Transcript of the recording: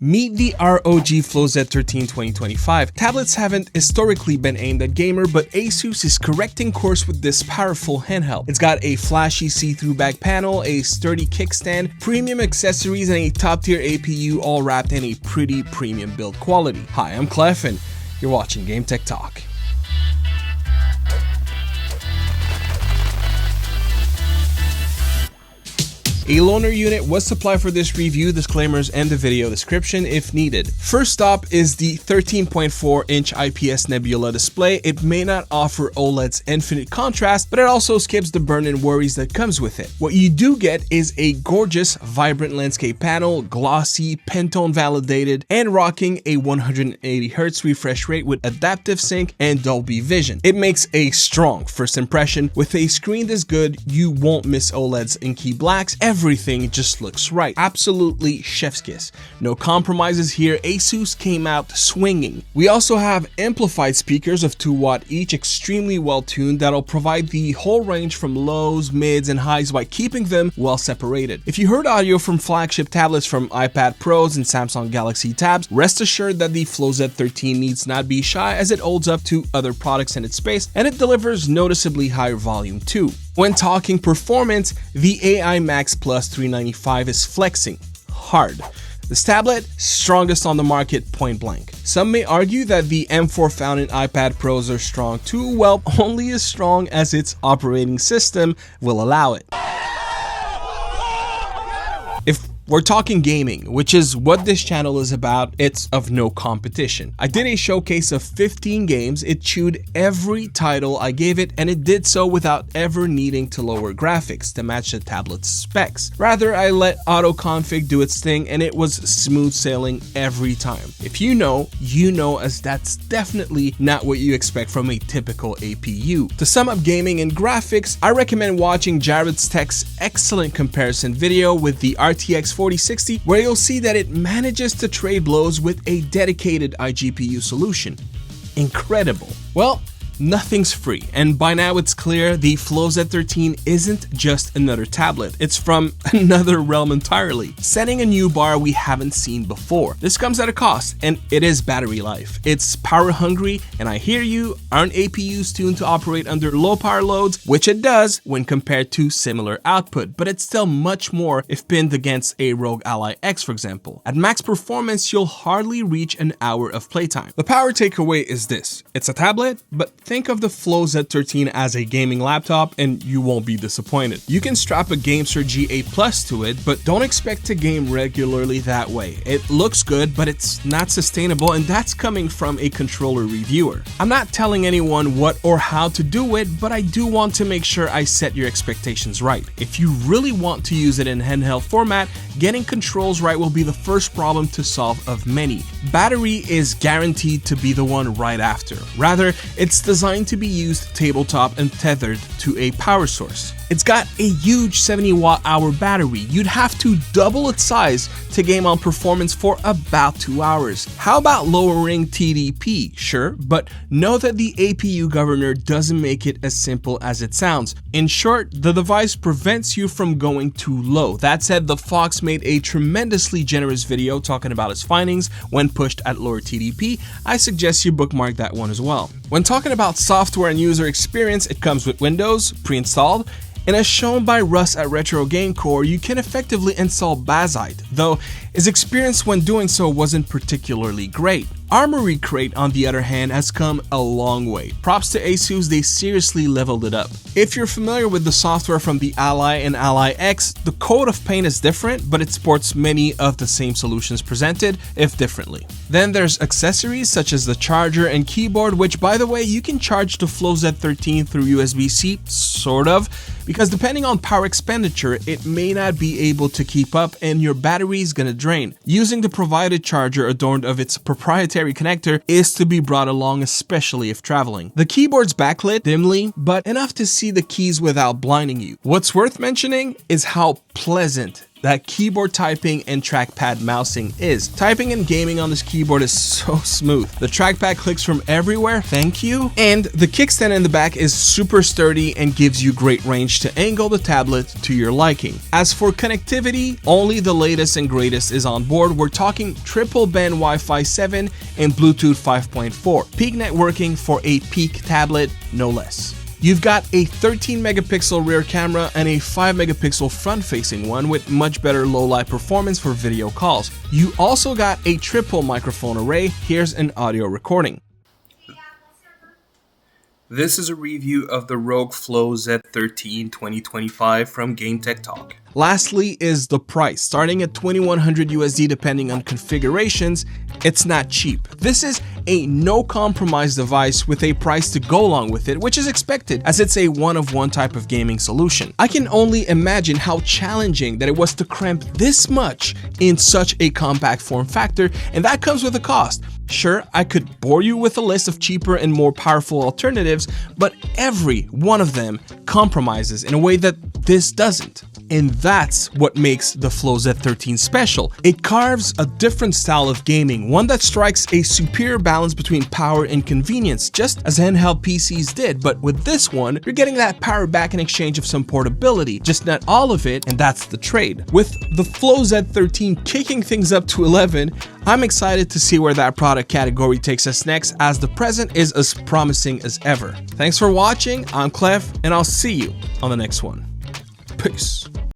Meet the ROG Flow Z13 2025. Tablets haven't historically been aimed at gamer, but ASUS is correcting course with this powerful handheld. It's got a flashy see-through back panel, a sturdy kickstand, premium accessories, and a top-tier APU, all wrapped in a pretty premium build quality. Hi, I'm Clef, and you're watching gametechtalk. A loaner unit was supplied for this review, disclaimers and the video description if needed. First up is the 13.4-inch IPS Nebula display. It may not offer OLED's infinite contrast, but it also skips the burn-in worries that comes with it. What you do get is a gorgeous, vibrant landscape panel, glossy, Pantone validated, and rocking a 180Hz refresh rate with adaptive sync and Dolby Vision. It makes a strong first impression. With a screen this good, you won't miss OLED's inky blacks. Everything just looks right. Absolutely chef's kiss. No compromises here. ASUS came out swinging. We also have amplified speakers of 2 watt each, extremely well tuned, that'll provide the whole range from lows, mids, and highs by keeping them well separated. If you heard audio from flagship tablets from iPad Pros and Samsung Galaxy Tabs, rest assured that the Flow Z13 needs not be shy, as it holds up to other products in its space, and it delivers noticeably higher volume too. When talking performance, the AI Max Plus 395 is flexing hard. This tablet, strongest on the market, point blank. Some may argue that the M4 found in iPad Pros are strong too. Well, only as strong as its operating system will allow it. If we're talking gaming, which is what this channel is about, it's of no competition. I did a showcase of 15 games. It chewed every title I gave it, and it did so without ever needing to lower graphics to match the tablet's specs. Rather, I let auto-config do its thing, and it was smooth sailing every time. If you know, as that's definitely not what you expect from a typical APU. To sum up gaming and graphics, I recommend watching Jared's Tech's excellent comparison video with the RTX 4060, where you'll see that it manages to trade blows with a dedicated iGPU solution. Incredible. Well, nothing's free, and by now it's clear the Flow Z13 isn't just another tablet. It's from another realm entirely, setting a new bar we haven't seen before. This comes at a cost, and it is battery life. It's power hungry, and I hear you, aren't APUs tuned to operate under low power loads, which it does when compared to similar output, but it's still much more if pinned against a ROG Ally X, for example. At max performance, you'll hardly reach an hour of playtime. The power takeaway is this: it's a tablet, but think of the Flow Z13 as a gaming laptop and you won't be disappointed. You can strap a GameSir G8 Plus to it, but don't expect to game regularly that way. It looks good, but it's not sustainable, and that's coming from a controller reviewer. I'm not telling anyone what or how to do it, but I do want to make sure I set your expectations right. If you really want to use it in handheld format, getting controls right will be the first problem to solve of many. Battery is guaranteed to be the one right after. Rather, it's designed to be used tabletop and tethered to a power source. It's got a huge 70 watt-hour battery. You'd have to double its size to game on performance for about 2 hours. How about lowering TDP? Sure, but know that the APU governor doesn't make it as simple as it sounds. In short, the device prevents you from going too low. That said, the Fox made a tremendously generous video talking about his findings when pushed at lower TDP. I suggest you bookmark that one as well. When talking about software and user experience, it comes with Windows pre-installed, and as shown by Russ at Retro Game Core, you can effectively install Bazite, though his experience when doing so wasn't particularly great. Armory Crate, on the other hand, has come a long way. Props to ASUS, they seriously leveled it up. If you're familiar with the software from the Ally and Ally X, the code of paint is different, but it sports many of the same solutions presented, if differently. Then there's accessories such as the charger and keyboard, which, by the way, you can charge the Flow Z13 through USB-C, sort of, because depending on power expenditure, it may not be able to keep up and your battery is gonna drain. Using the provided charger adorned of its proprietary connector is to be brought along, especially if traveling. The keyboard's backlit dimly, but enough to see the keys without blinding you. What's worth mentioning is how pleasant that keyboard typing and trackpad mousing is. Typing and gaming on this keyboard is so smooth. The trackpad clicks from everywhere, thank you. And the kickstand in the back is super sturdy and gives you great range to angle the tablet to your liking. As for connectivity, only the latest and greatest is on board. We're talking triple band Wi-Fi 7 and Bluetooth 5.4. Peak networking for a peak tablet, no less. You've got a 13 megapixel rear camera and a 5 megapixel front facing one with much better low light performance for video calls. You also got a triple microphone array. Here's an audio recording. This is a review of the ROG Flow Z13 2025 from gametechtalk. Lastly is the price. Starting at $2,100 USD depending on configurations, it's not cheap. This is a no compromise device with a price to go along with it, which is expected as it's a one-of-one type of gaming solution. I can only imagine how challenging that it was to cramp this much in such a compact form factor, and that comes with a cost. Sure, I could bore you with a list of cheaper and more powerful alternatives, but every one of them compromises in a way that this doesn't. And that's what makes the Flow Z13 special. It carves a different style of gaming, one that strikes a superior balance between power and convenience, just as handheld PCs did. But with this one, you're getting that power back in exchange of some portability, just not all of it, and that's the trade. With the Flow Z13 kicking things up to 11, I'm excited to see where that product category takes us next, as the present is as promising as ever. Thanks for watching, I'm Clef, and I'll see you on the next one. Peace.